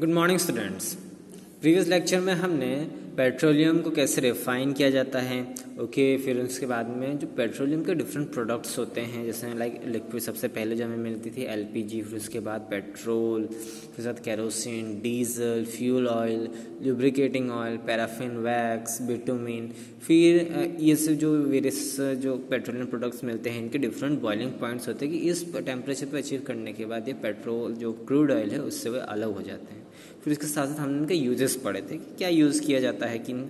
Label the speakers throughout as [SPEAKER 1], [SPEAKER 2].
[SPEAKER 1] Good morning students. Previous lecture में हमने petroleum को कैसे रिफाइन किया जाता है, फिर उसके बाद में जो पेट्रोलियम के डिफरेंट प्रोडक्ट्स होते हैं, जैसे लाइक लिक्विड सबसे पहले जो हमें मिलती थी एलपीजी, फिर उसके बाद पेट्रोल, फिर साथ kerosene, diesel, fuel oil, lubricating oil, paraffin, wax, bitumen. फिर ये सब जो वेरियस जो पेट्रोलियम प्रोडक्ट्स मिलते हैं, इनके डिफरेंट बॉइलिंग पॉइंट्स होते हैं कि इस टेम्परेचर पर अचीव करने के बाद ये पेट्रोल जो क्रूड ऑयल है उससे वे अलग हो जाते हैं। फिर इसके साथ साथ हमने इनके यूजेस पढ़े थे कि क्या यूज़ किया जाता है, किन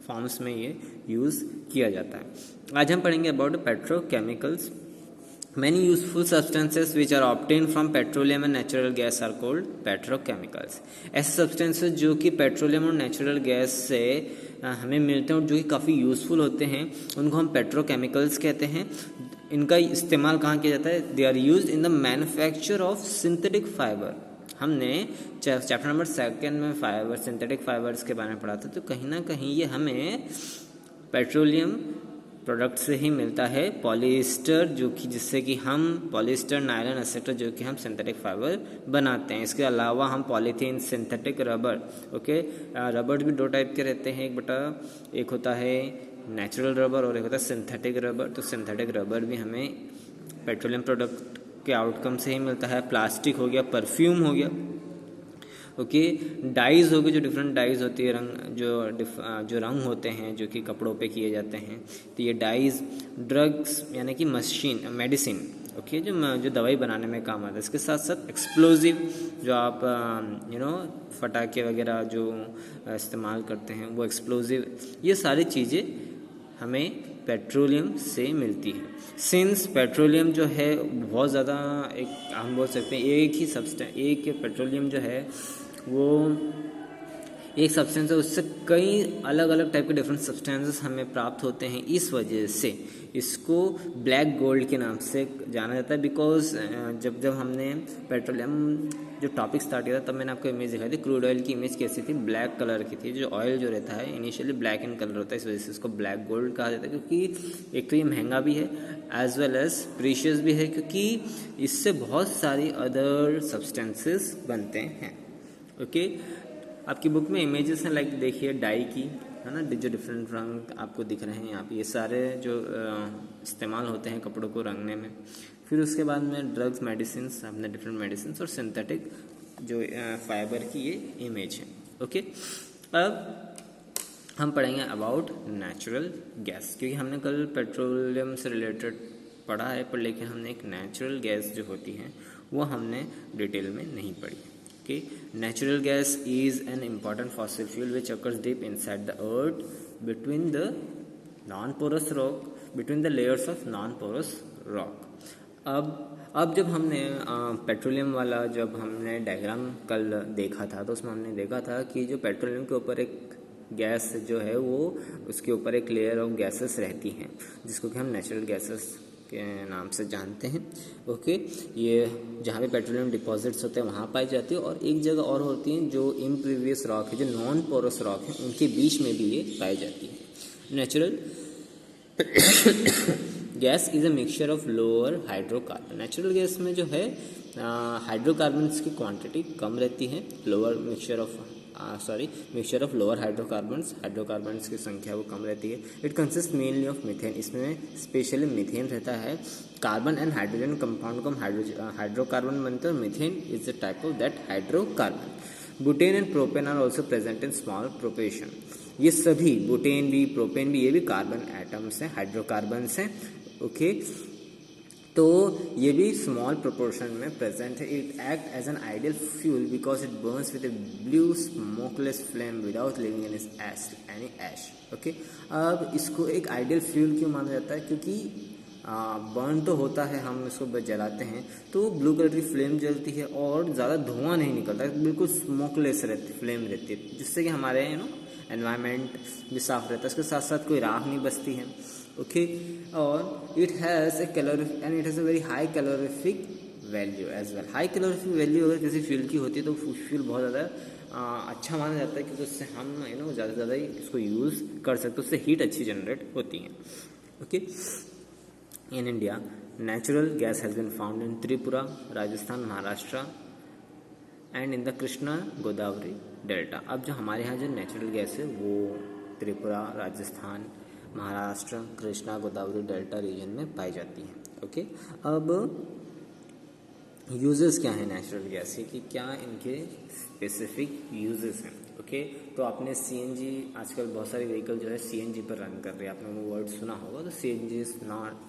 [SPEAKER 1] फॉर्म्स में ये यूज़ किया जाता है। आज हम पढ़ेंगे about petrochemicals. Many useful substances which are obtained from petroleum and natural gas are called petrochemicals. ऐसे substances जो कि पेट्रोलियम और नेचुरल गैस से हमें मिलते हैं और जो कि काफ़ी यूज़फुल होते हैं, उनको हम पेट्रोकेमिकल्स कहते हैं। इनका इस्तेमाल कहाँ किया जाता है? They are used in the manufacture of synthetic fibre. हमने चैप्टर नंबर 2 में फाइबर, सिंथेटिक फाइबर्स के बारे में पढ़ा था, तो कहीं ना कहीं ये हमें पेट्रोलियम प्रोडक्ट से ही मिलता है। पॉलीस्टर जो कि जिससे कि हम पॉलीस्टर, नायलॉन एक्सेट्रा जो कि हम सिंथेटिक फाइबर बनाते हैं। इसके अलावा हम पॉलीथीन, सिंथेटिक रबर, रबर भी दो टाइप के रहते हैं, एक होता है नेचुरल रबर और एक होता है सिंथेटिक रबर। तो सिंथेटिक रबर भी हमें पेट्रोलियम प्रोडक्ट के आउटकम से ही मिलता है। प्लास्टिक हो गया, परफ्यूम हो गया, डाइज हो गए, जो डिफरेंट डाइज होती है, रंग जो रंग होते हैं जो कि कपड़ों पे किए जाते हैं, तो ये डाइज, ड्रग्स यानी कि मेडिसिन, जो दवाई बनाने में काम आता है। इसके साथ साथ एक्सप्लोजिव, जो आप फटाके वगैरह जो इस्तेमाल करते हैं वो एक्सप्लोजिव, ये सारी चीज़ें हमें पेट्रोलियम से मिलती है। सिंस पेट्रोलियम जो है बहुत ज़्यादा, एक हम बोल सकते हैं एक पेट्रोलियम जो है वो एक सब्सटेंस है, उससे कई अलग अलग टाइप के डिफरेंट सब्सटेंसेस हमें प्राप्त होते हैं। इस वजह से इसको ब्लैक गोल्ड के नाम से जाना जाता है। बिकॉज जब हमने पेट्रोलियम जो टॉपिक स्टार्ट किया था, तब मैंने आपको इमेज दिखाई थी। क्रूड ऑयल की इमेज कैसी थी? ब्लैक कलर की थी। जो ऑयल जो रहता है इनिशियली ब्लैक इन कलर होता है, इस वजह से इसको ब्लैक गोल्ड कहा जाता है। क्योंकि एक तो ये महंगा भी है एज वेल एज प्रीशियस भी है, क्योंकि इससे बहुत सारी अदर सब्सटेंसेस बनते हैं। आपकी बुक में इमेजेस हैं, लाइक देखिए डाई की, है ना, जो डिफरेंट रंग आपको दिख रहे हैं यहाँ पे, ये सारे जो इस्तेमाल होते हैं कपड़ों को रंगने में। फिर उसके बाद में ड्रग्स, मेडिसिन, हमने डिफरेंट मेडिसिन और सिंथेटिक जो फाइबर की ये इमेज है। अब हम पढ़ेंगे अबाउट नेचुरल गैस, क्योंकि हमने कल पेट्रोलियम से रिलेटेड पढ़ा है, पर लेकिन हमने एक नेचुरल गैस जो होती है वो हमने डिटेल में नहीं पढ़ी। Natural gas is an important fossil fuel which occurs deep inside the earth between the layers of non-porous rock. अब जब हमने पेट्रोलियम वाला जब हमने डायग्राम कल देखा था, तो उसमें हमने देखा था कि जो पेट्रोलियम के ऊपर एक गैस जो है वो उसके ऊपर एक लेयर ऑफ गैसेस रहती हैं, जिसको कि हम नेचुरल गैसेस के नाम से जानते हैं। ये जहाँ पे पेट्रोलियम डिपॉजिट्स होते हैं वहाँ पाई जाती है, और एक जगह और होती हैं जो इम्प्रीवियस रॉक है, जो नॉन पोरस रॉक है, उनके बीच में भी ये पाई जाती है। Natural gas is a mixture of lower hydrocarbon. Natural gas में जो है हाइड्रोकार्बन्स की क्वांटिटी कम रहती है, मिक्सचर ऑफ लोअर हाइड्रोकार्बन्स की संख्या वो कम रहती है। It consist mainly of methane, इसमें स्पेशली मीथेन रहता है। कार्बन एंड हाइड्रोजन कंपाउंड को हम हाइड्रोकार्बन बनते हैं, और methane is the type of that hydrocarbon. Butane and propane are also present in small proportion. ये सभी बुटेन भी, प्रोपेन भी, ये भी कार्बन एटम्स हैं, हाइड्रोकार्बन्स हैं। तो ये भी स्मॉल प्रोपोर्शन में प्रेजेंट है। It act as an ideal fuel because it burns with a blue smokeless flame without living in any ash. अब इसको एक आइडियल फ्यूल क्यों माना जाता है? क्योंकि बर्न तो होता है, हम इसको जलाते हैं तो ब्लू कलर की फ्लेम जलती है और ज़्यादा धुआं नहीं निकलता, बिल्कुल स्मोकलेस फ्लेम रहती है, जिससे कि हमारे एनवायरनमेंट भी साफ रहता है। इसके साथ साथ कोई राख नहीं बचती है। और it has a calorie and it has a very high calorific value as well. High calorific value अगर किसी फ्यूल की होती है तो फ्यूल बहुत ज़्यादा अच्छा माना जाता है, क्योंकि उससे हम ज़्यादा से ज़्यादा इसको यूज़ कर सकते, उससे हीट अच्छी जनरेट होती है। In India natural gas has been found in Tripura, Rajasthan, Maharashtra and in the Krishna Godavari delta. अब जो हमारे यहाँ जो नेचुरल गैस है वो त्रिपुरा, राजस्थान, महाराष्ट्र, कृष्णा गोदावरी डेल्टा रीजन में पाई जाती है। ओके, अब यूजेस क्या है नेचुरल गैस के, कि क्या इनके स्पेसिफिक यूजेस हैं। ओके, तो आपने सीएनजी, आजकल बहुत सारे व्हीकल जो है सीएनजी पर रन कर रहे हैं, आपने वो वर्ड सुना होगा। तो CNG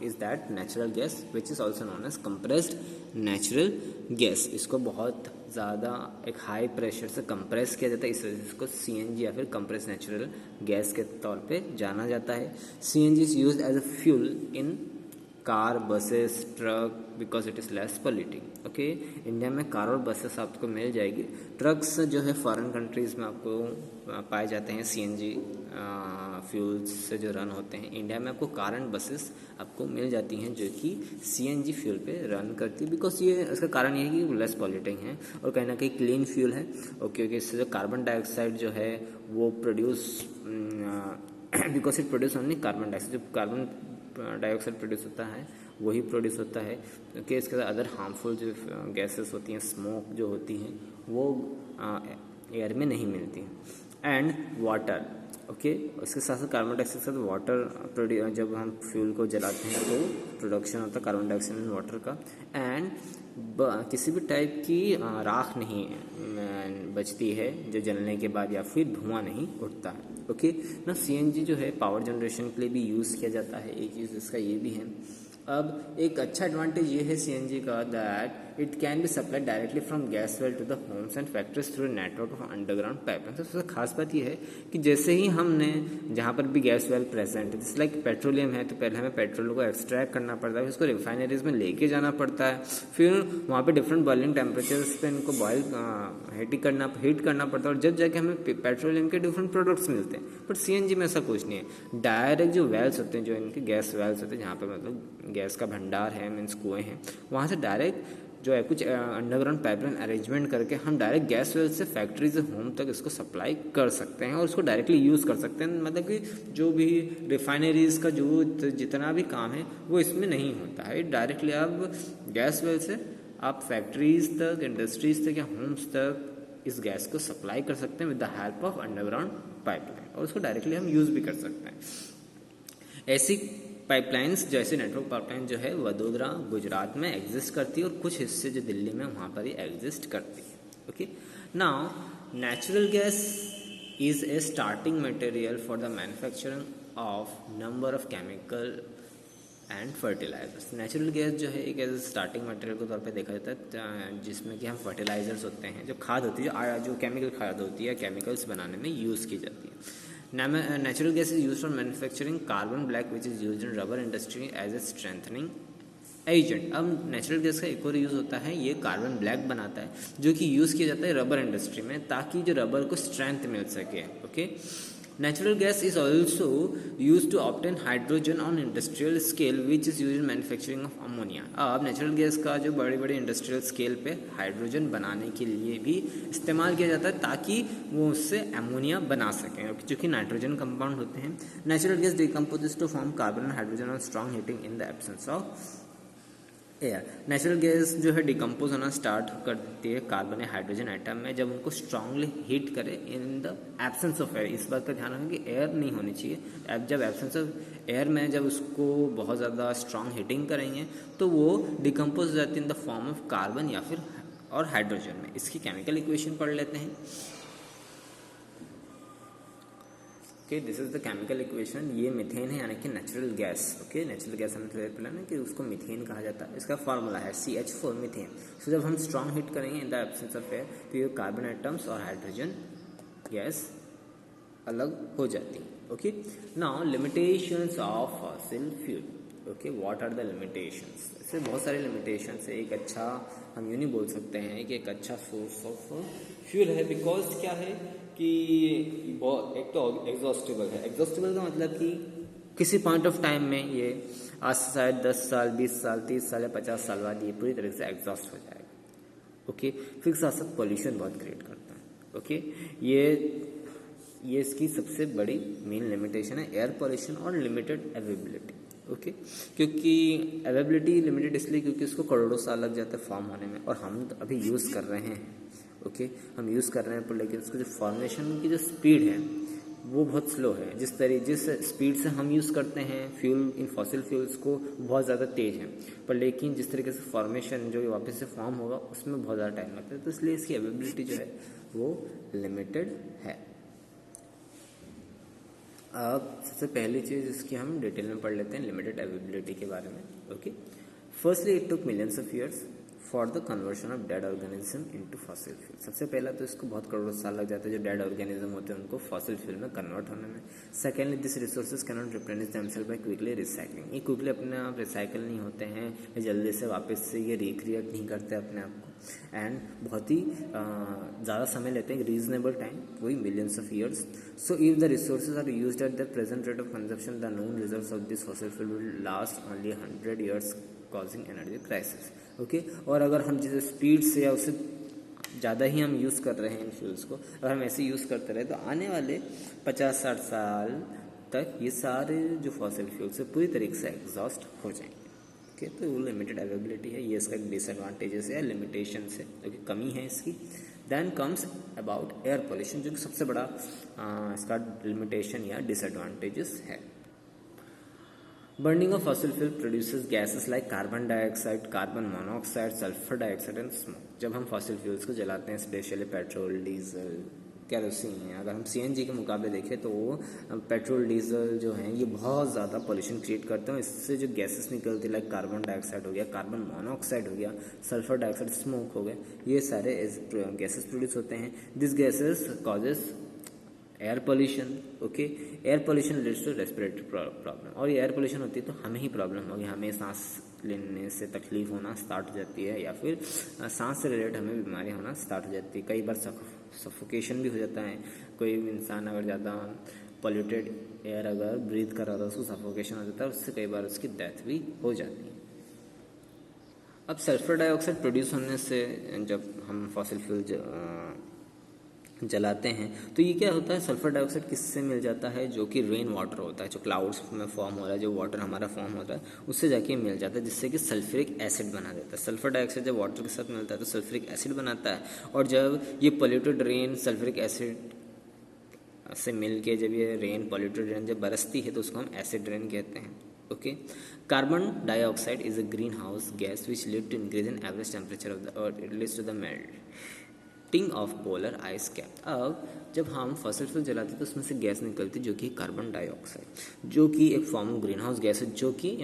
[SPEAKER 1] is that natural gas which is also known as compressed natural gas. इसको बहुत ज़्यादा एक हाई प्रेशर से कंप्रेस किया जाता है, इस वजह से इसको सीएनजी या फिर कंप्रेस्ड नेचुरल गैस के तौर पे जाना जाता है। CNG is used as a fuel in car, buses, truck because it is less polluting. Okay, India में कार और बसेस आपको मिल जाएगी। ट्रक्स जो है फॉरेन कंट्रीज़ में आपको पाए जाते हैं, सीएनजी फ्यूल्स से जो रन होते हैं। इंडिया में आपको कार एंड बसेस आपको मिल जाती हैं जो कि सीएनजी फ्यूल पे रन करती है, बिकॉज ये इसका कारण ये है कि लेस पॉल्यूटिंग है और कहीं ना कहीं क्लीन फ्यूल है। ओके, इससे जो कार्बन डाइऑक्साइड जो है वो produce because it produce only carbon dioxide, जो कार्बन डाइऑक्साइड प्रोड्यूस होता है वही प्रोड्यूस होता है। क्योंकि इसके साथ अदर हार्मफुल जो गैसेस होती हैं, स्मोक जो होती हैं, वो एयर में नहीं मिलती हैं। एंड वाटर, ओके, उसके साथ साथ कार्बन डाइऑक्साइड के साथ वाटर, जब हम फ्यूल को जलाते हैं तो प्रोडक्शन होता है कार्बन डाइऑक्साइड एंड वाटर का। एंड किसी भी टाइप की राख नहीं बचती है जो जलने के बाद, या फिर धुआं नहीं उठता है। ओके ना, सीएनजी जो है पावर जनरेशन के लिए भी यूज़ किया जाता है, एक चीज़ इसका ये भी है। अब एक अच्छा एडवांटेज ये है सीएनजी का, that it can be supplied directly from gas well to the homes and factories through network of underground pipeline. सबसे खास बात ये है कि जैसे ही हमने जहाँ पर भी गैस वेल प्रेजेंट है, जैसे लाइक पेट्रोलियम है, तो पहले हमें पेट्रोल को एक्सट्रैक्ट करना पड़ता है, उसको रिफाइनरीज में लेके जाना पड़ता है, फिर वहाँ पे डिफरेंट बॉइलिंग टेम्परेचर्स पे इनको हीट करना पड़ता है, और जब जाके हमें पेट्रोलियम के डिफरेंट प्रोडक्ट्स मिलते हैं। बट सीएनजी में ऐसा कुछ नहीं है, डायरेक्ट जो वेल्स होते हैं, जो इनके गैस वेल्स होते हैं, जहाँ पे मतलब गैस का भंडार है, मीन्स कुएँ हैं, वहाँ से डायरेक्ट जो है कुछ अंडरग्राउंड पाइपलाइन अरेंजमेंट करके हम डायरेक्ट गैस वेल से फैक्ट्री से होम तक इसको सप्लाई कर सकते हैं और उसको डायरेक्टली यूज़ कर सकते हैं। मतलब कि जो भी रिफाइनरीज का जो जितना भी काम है वो इसमें नहीं होता है, डायरेक्टली आप गैस वेल से आप फैक्ट्रीज तक, इंडस्ट्रीज तक या होम्स तक इस गैस को सप्लाई कर सकते हैं with the help of underground pipeline, और उसको डायरेक्टली हम यूज़ भी कर सकते हैं। ऐसी पाइपलाइंस जैसे नेटवर्क पाइपलाइन जो है वडोदरा गुजरात में एग्जिस्ट करती है, और कुछ हिस्से जो दिल्ली में वहाँ पर ही एग्जिस्ट करती है। Okay, now natural gas is a starting material for the manufacturing of number of chemical and fertilisers. Natural gas जो है एक एज स्टार्टिंग मटेरियल के तौर पे देखा जाता है, जिसमें कि हम फर्टिलाइजर्स होते हैं, जो खाद होती है, जो केमिकल खाद होती है, केमिकल्स बनाने में यूज़ की जाती है। Natural gas is used for manufacturing carbon black, which is used in rubber industry as a strengthening agent। अब नेचुरल गैस का एक और यूज़ होता है, ये कार्बन ब्लैक बनाता है, जो कि यूज़ किया जाता है रबर इंडस्ट्री में, ताकि जो रबर को स्ट्रेंथ मिल सके। Okay, natural gas is also use to obtain hydrogen on industrial scale which is use in manufacturing of ammonia. अब नेचुरल गैस का जो बड़े बड़े इंडस्ट्रियल स्केल पे हाइड्रोजन बनाने के लिए भी इस्तेमाल किया जाता है, ताकि वो उससे अमोनिया बना सकें, जो कि नाइट्रोजन कंपाउंड होते हैं। Natural gas decomposes to form carbon and hydrogen on strong heating in the absence of air. Natural gas जो है डिकम्पोज होना स्टार्ट कर देती है कार्बन या हाइड्रोजन आइटम में, जब उनको स्ट्रांगली हीट करे इन द एब्सेंस ऑफ एयर। इस बात का ध्यान रखें कि एयर नहीं होनी चाहिए। जब एब्सेंस ऑफ एयर में जब उसको बहुत ज़्यादा स्ट्रांग हीटिंग करेंगे तो वो डिकम्पोज हो जाती है in the form of carbon या फिर और हाइड्रोजन में। इसकी केमिकल इक्वेशन पढ़ लेते हैं। Okay, this is the chemical equation. ये मीथेन है, यानी कि natural gas. Okay, natural gas हमें क्लियर प्लान है कि उसको मीथेन कहा जाता है। इसका फार्मूला है CH4 मीथेन। सो जब हम स्ट्रॉन्ग हीट करेंगे in the absence of air, तो ये कार्बन आइटम्स और हाइड्रोजन गैस अलग हो जाती है। Okay, now limitations of fossil fuel. Okay, what are the limitations? इससे बहुत सारे लिमिटेशंस है। एक अच्छा हम यूँ नहीं बोल सकते हैं कि एक अच्छा सोर्स ऑफ फ्यूल है, बिकॉज क्या है कि एक तो एग्जॉस्टेबल है। एग्जॉस्टेबल का मतलब कि किसी पॉइंट ऑफ टाइम में ये आज से शायद 10 साल, 20 साल, 30 साल या 50 साल बाद ये पूरी तरह से एग्जॉस्ट हो जाएगा। ओके, फिर साथ साथ पॉल्यूशन बहुत क्रिएट करता है। ओके, ये इसकी सबसे बड़ी मेन लिमिटेशन है, एयर पॉल्यूशन और लिमिटेड अवेलेबिलिटी। ओके, क्योंकि अवेलेबिलिटी लिमिटेड इसलिए क्योंकि इसको करोड़ों साल लग जाते हैं फॉर्म होने में, और हम अभी यूज़ कर रहे हैं। ओके, हम यूज़ कर रहे हैं, पर लेकिन उसका जो फॉर्मेशन की जो स्पीड है वो बहुत स्लो है। जिस स्पीड से हम यूज़ करते हैं फ्यूल इन फॉसिल फ्यूल्स को बहुत ज़्यादा तेज़ है, पर लेकिन जिस तरीके से फॉर्मेशन जो वापस से फॉर्म होगा उसमें बहुत ज़्यादा टाइम लगता है, तो इसलिए इसकी अवेलेबिलिटी जो है वो लिमिटेड है। अब सबसे पहली चीज़ इसकी हम डिटेल में पढ़ लेते हैं लिमिटेड अवेलेबिलिटी के बारे में। Okay, firstly it took millions of years for the conversion of dead organism into fossil fuel. सबसे पहला तो इसको बहुत करोड़ों साल लग जाता है जो डेड ऑर्गेनिज्म होते हैं उनको फॉसिल फ्यूल में कन्वर्ट होने में। Secondly this resources can not replenish themself by quickly recycling. ये क्विकली अपने आप रिसाइकल नहीं होते हैं, जल्दी से वापस से ये रिक्रिएट नहीं करते अपने आप को, एंड बहुत ही ज़्यादा समय लेते हैं, रीजनेबल टाइम, वही millions of years. So if the resources are used at the present rate of consumption the known reserves of this fossil fuel will last only 100 years causing energy crisis. Okay, और अगर हम जिस speed से या उससे ज़्यादा ही हम use कर रहे हैं इन फ्यूल्स को, अगर हम ऐसे यूज़ करते रहे तो आने वाले 50-60 साल तक ये सारे जो फॉसिल फ्यूल्स है पूरी तरीके से एग्जॉस्ट हो जाएंगे। ओके, तो वो लिमिटेड अवेलेबिलिटी है, ये इसका एक डिसएडवांटेजेस है, लिमिटेशन है, ओके, कमी है इसकी। Then comes about air pollution, जो कि सबसे बड़ा इसका लिमिटेशन या डिसएडवांटेजेस है। Burning of fossil fuel produces gases like carbon dioxide, carbon monoxide, sulfur dioxide and smoke। जब हम फॉसिल फ्यूल्स को जलाते हैं, स्पेशली पेट्रोल, डीजल, कैरोसिन, अगर हम सीएनजी के मुकाबले देखें तो वो पेट्रोल डीजल जो हैं ये बहुत ज़्यादा पोल्यूशन क्रिएट करते हैं। इससे जो गैसेस निकलती है लाइक कार्बन डाइऑक्साइड हो गया, कार्बन मोनोऑक्साइड हो गया, सल्फर डाइऑक्साइड, स्मोक हो गया, ये सारे गैसेस प्रोड्यूस होते हैं। This gases causes air pollution. Okay, air pollution leads to respiratory problem, और ये एयर पोल्यूशन होती है तो हमें ही प्रॉब्लम होगी, हमें सांस लेने से तकलीफ होना स्टार्ट हो जाती है, या फिर सांस से रिलेटेड हमें बीमारी होना स्टार्ट हो जाती है। कई बार सफोकेशन भी हो जाता है। कोई इंसान अगर ज़्यादा पॉल्यूटेड एयर अगर ब्रीथ कर रहा था उसको सफोकेशन हो जाता है, उससे कई बार उसकी डेथ भी हो जाती है। अब सल्फर डाइऑक्साइड प्रोड्यूस होने से जब हम फॉसिल फ्यूल जलाते हैं तो ये क्या होता है, सल्फर डाइऑक्साइड किससे मिल जाता है, जो कि रेन वाटर होता है, जो क्लाउड्स में फॉर्म हो रहा है, जो वाटर हमारा फॉर्म होता है उससे जाके मिल जाता है, जिससे कि सल्फ्यूरिक एसिड बना देता है। सल्फर डाइऑक्साइड जब वाटर के साथ मिलता है तो सल्फ्यूरिक एसिड बनाता है, और जब ये पोल्यूटेड रेन सल्फ्यूरिक एसिड से मिल के जब ये रेन पॉल्यूटेड रेन जब बरसती है तो उसको हम एसिड रेन कहते हैं। Okay, carbon dioxide is a green house gas which lead to increase in average temperature of the earth, it leads to the melting of polar ice cap. अब जब हम फॉसिल फ्यूल जलाते हैं तो उसमें से गैस निकलती है जो कि कार्बन डाइऑक्साइड, जो कि एक form of green house gas है, जो कि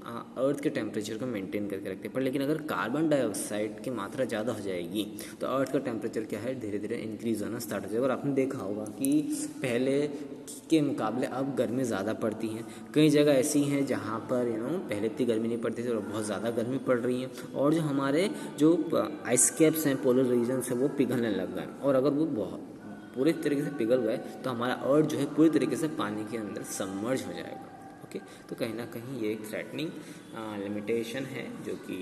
[SPEAKER 1] अर्थ के टेम्परेचर को मेंटेन करके रखते हैं। पर लेकिन अगर कार्बन डाइऑक्साइड की मात्रा ज़्यादा हो जाएगी तो अर्थ का टेम्परेचर क्या है, धीरे धीरे इंक्रीज होना स्टार्ट हो जाएगा। और आपने देखा होगा कि पहले के मुकाबले अब गर्मी ज़्यादा पड़ती है। कई जगह ऐसी हैं जहाँ पर पहले इतनी गर्मी नहीं पड़ती थी और बहुत ज़्यादा गर्मी पड़ रही है, और जो हमारे जो आइस कैप्स हैं, पोलर रीजन्स हैं, वो पिघलने लग गए, और अगर वो बहुत पूरे तरीके से पिघल गए तो हमारा अर्थ जो है पूरी तरीके से पानी के अंदर सबमर्ज हो जाएगा। ओके, तो कहीं ना कहीं ये एक थ्रेटनिंग लिमिटेशन है जो कि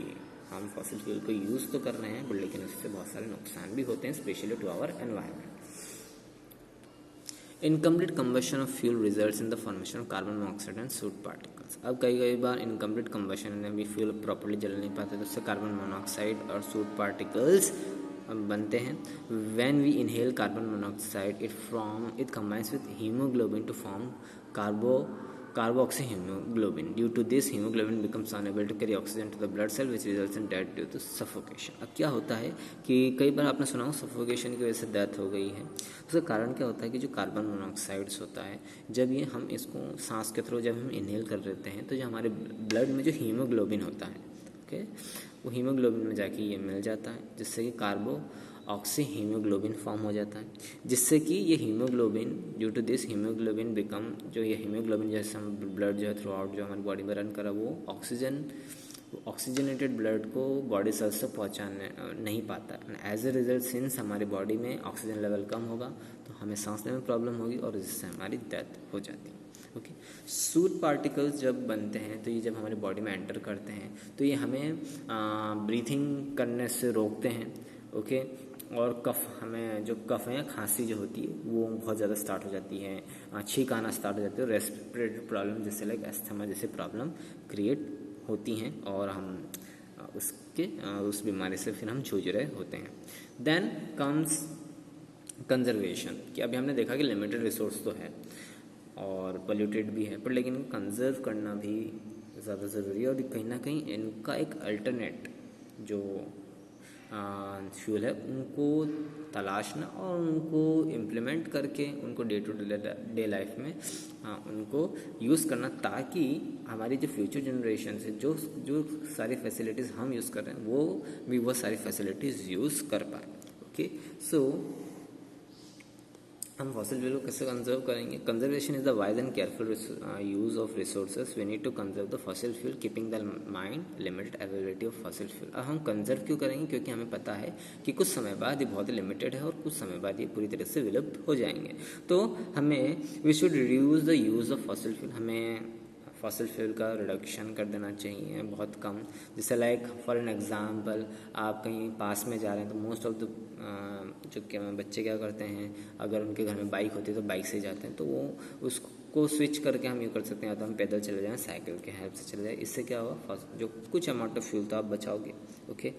[SPEAKER 1] हम फॉसिल फ्यूल को यूज़ तो कर रहे हैं, बट लेकिन उससे बहुत सारे नुकसान भी होते हैं, specially to our environment. Incomplete combustion of fuel results in the formation of carbon monoxide and soot particles. अब कई बार इनकम्प्लीट कंबशन में भी फ्यूल प्रॉपर्ली जल नहीं पाते तो उससे कार्बन मोनोऑक्साइड और सूट पार्टिकल्स बनते हैं। When we inhale carbon monoxide it combines with haemoglobin to form carboxyhemoglobin. Due to this, hemoglobin becomes unable to carry oxygen to the blood cell, which results in death due to suffocation. अब क्या होता है कि कई बार आपने सुना हो suffocation की वजह से डेथ हो गई है। उसका कारण क्या होता है कि जो कार्बन मोनोऑक्साइड्स होता है, जब ये हम इसको सांस के थ्रू जब हम इनहेल कर लेते हैं तो जो हमारे ब्लड में जो हीमोग्लोबिन होता है, ओके, वो हीमोग्लोबिन में जाके ये मिल जाता है, जिससे कि ऑक्सी हीमोग्लोबिन फॉर्म हो जाता है, जिससे कि ये haemoglobin due to this haemoglobin become जो ये हीमोग्लोबिन जैसे हम ब्लड जो है थ्रू आउट जो हमारी बॉडी में रन करा वो ऑक्सीजनेटेड ब्लड को बॉडी सेल्स तक पहुँचाने नहीं पाता। एज ए रिजल्ट सिंस हमारी बॉडी में ऑक्सीजन लेवल कम होगा तो हमें सांस लेने में प्रॉब्लम होगी और जिससे हमारी डेथ हो जाती है। ओके, सूट पार्टिकल्स जब बनते हैं तो ये जब हमारी बॉडी में एंटर करते हैं तो ये हमें ब्रीथिंग करने से रोकते हैं। ओके, और हमें जो कफ है, खांसी जो होती है वो बहुत ज़्यादा स्टार्ट हो जाती है, छींक आना स्टार्ट हो जाती है, रेस्पिरेटरी प्रॉब्लम जैसे लाइक अस्थमा जैसे प्रॉब्लम क्रिएट होती हैं, और हम उस बीमारी से फिर हम जूझ रहे होते हैं। देन कम्स कंजर्वेशन, कि अभी हमने देखा कि लिमिटेड रिसोर्स तो है और पोल्यूटेड भी है, पर लेकिन कंजर्व करना भी ज़्यादा ज़रूरी है, और कहीं ना कहीं इनका एक अल्टरनेट जो फ्यूल है उनको तलाशना और उनको इम्प्लीमेंट करके उनको डे टू डे लाइफ में उनको यूज़ करना, ताकि हमारी जो फ्यूचर जनरेशन है जो जो सारी फैसिलिटीज़ हम यूज़ कर रहे हैं वो भी वो सारी फैसिलिटीज़ यूज़ कर पाए। ओके, सो हम फॉसिल फ्यूल को कैसे कंजर्व करेंगे? Conservation is the wise and careful use of resources. We need to conserve the fossil fuel keeping the mind limited availability of fossil fuel. अब हम कंजर्व क्यों करेंगे? क्योंकि हमें पता है कि कुछ समय बाद ये बहुत लिमिटेड है और कुछ समय बाद ये पूरी तरह से विलुप्त हो जाएंगे। तो हमें we should reduce the use of fossil fuel, हमें फॉसिल फ्यूल का रिडक्शन कर देना चाहिए बहुत कम। जैसे लाइक फॉर एन एग्जांपल, आप कहीं पास में जा रहे हैं तो मोस्ट ऑफ द जो बच्चे क्या करते हैं, अगर उनके घर में बाइक होती है तो बाइक से जाते हैं, तो वो उसको स्विच करके हम ये कर सकते हैं, या तो हम पैदल चले जाएं, साइकिल के हेल्प से चले जाएं। इससे क्या होगा, जो कुछ अमाउंट ऑफ फ्यूल तो आप बचाओगे। Okay,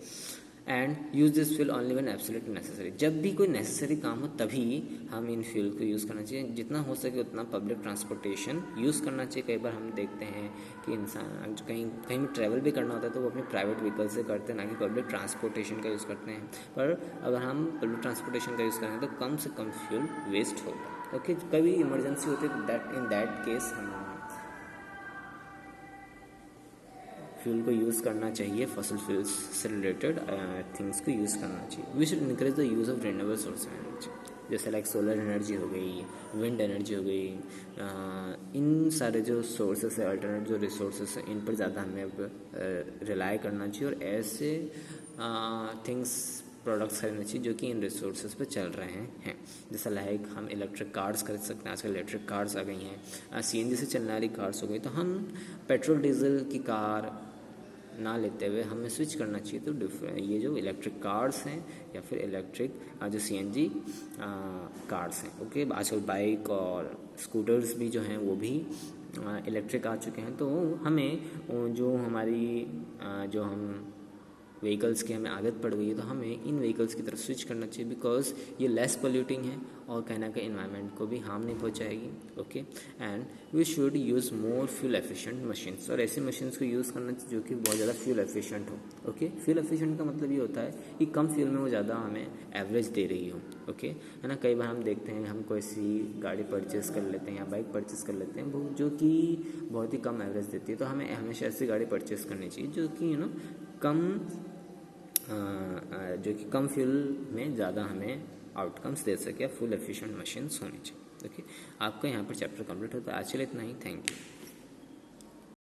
[SPEAKER 1] and use this fuel only when absolutely necessary. जब भी कोई नेसेसरी काम हो तभी हम इन फ्यूल को यूज़ करना चाहिए। जितना हो सके उतना पब्लिक ट्रांसपोर्टेशन यूज़ करना चाहिए। कई बार हम देखते हैं कि इंसान कहीं कहीं ट्रैवल भी करना होता है तो वो अपने प्राइवेट व्हीकल से करते हैं, ना कि पब्लिक ट्रांसपोर्टेशन का यूज़ करते हैं। पर अगर हम पब्लिक ट्रांसपोर्टेशन का यूज़ करें तो कम से कम फ्यूल वेस्ट होगा। ओके, कभी इमरजेंसी होती है इन दैट केस हम फ्यूल को यूज़ करना चाहिए, फॉसिल फ्यूल्स से रिलेटेड थिंग्स को यूज़ करना चाहिए। We should increase the use of renewable source of energy, जैसे लाइक सोलर एनर्जी हो गई, विंड एनर्जी हो गई। इन सारे जो सोर्सेस है, अल्टरनेट जो रिसोर्सेस हैं, इन पर ज़्यादा हमें अब रिलाई करना चाहिए और ऐसे थिंग्स प्रोडक्ट्स खरीदना चाहिए जो कि इन रिसोर्सेज पे चल रहे हैं। जैसे लाइक हम इलेक्ट्रिक कार्स खरीद सकते हैं, आजकल इलेक्ट्रिक कार्स आ गई हैं, सीएनजी से चलने वाली कार्स हो गई। तो हम पेट्रोल डीजल की कार ना लेते हुए हमें स्विच करना चाहिए। तो ये जो इलेक्ट्रिक कार्स हैं या फिर इलेक्ट्रिक जो सीएनजी कार्स हैं, ओके, आजकल बाइक और स्कूटर्स भी जो हैं वो भी इलेक्ट्रिक आ चुके हैं। तो हमें जो हमारी जो हम व्हीकल्स की हमें आदत पड़ गई है, तो हमें इन व्हीकल्स की तरफ स्विच करना चाहिए, बिकॉज ये लेस पोल्यूटिंग है और कहीं ना कहीं इन्वायरमेंट को भी हार्म नहीं पहुंचाएगी। Okay, and we should use more fuel efficient machines, और ऐसी मशीन्स को यूज़ करना चाहिए जो कि बहुत ज़्यादा फ्यूल एफिशिएंट हो। ओके, फ्यूल एफिशिएंट का मतलब ये होता है कि कम फ्यूल में वो ज़्यादा हमें एवरेज दे रही हो। ओके, है ना। कई बार हम देखते हैं, हम कोई सी गाड़ी परचेज़ कर लेते हैं या बाइक परचेज़ कर लेते हैं वो जो कि बहुत ही कम एवरेज देती है, तो हमें हमेशा ऐसी गाड़ी परचेज़ करनी चाहिए जो कि जो कि कम फ्यूल में ज़्यादा हमें आउटकम्स दे सके। फुल एफिशिएंट मशीन्स होनी चाहिए। ओके, आपका यहाँ पर चैप्टर कंप्लीट होता है। आज के लिए इतना ही। Thank you.